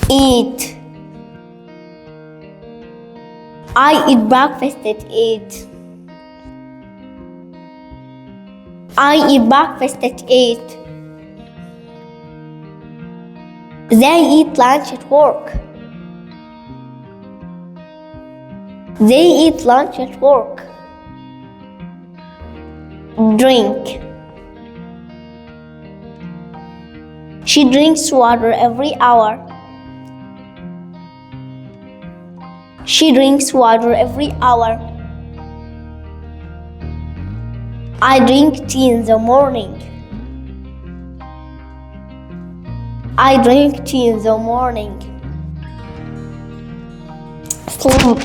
Eat. I eat breakfast at 8. I eat breakfast at 8. They eat lunch at work. They eat lunch at work. Drink. She drinks water every hour. She drinks water every hour. I drink tea in the morning. I drink tea in the morning. Sleep.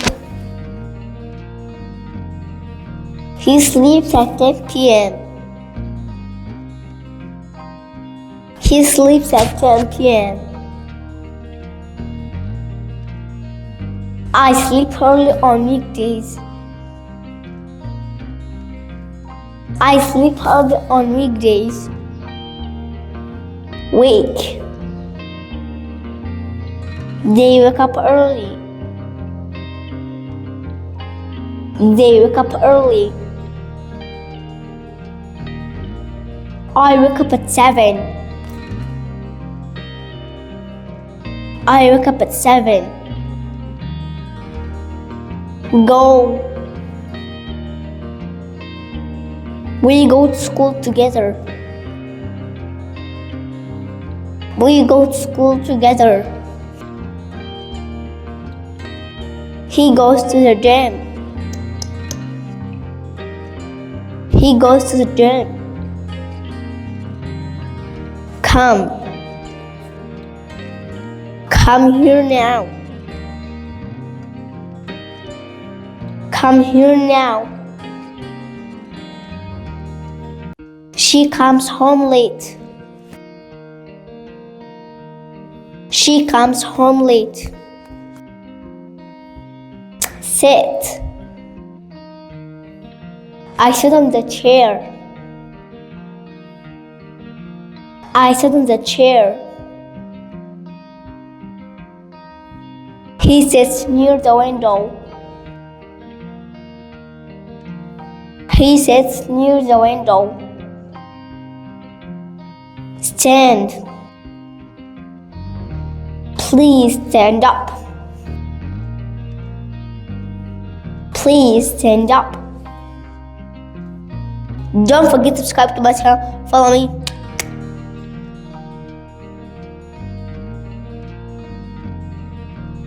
He sleeps at 10 p.m. He sleeps at 10 p.m. I sleep early on weekdays. I sleep early on weekdays. Wake. They wake up early. They wake up early. I wake up at 7. I wake up at 7. Go. We go to school together. We go to school together. He goes to the gym. He goes to the gym. Come. Come here now. Come here now. She comes home late. She comes home late. Sit. I sit on the chair. I sit on the chair. He sits near the window. He sits near the window. Stand. Please stand up. Please stand up. Don't forget to subscribe to my channel. Follow me.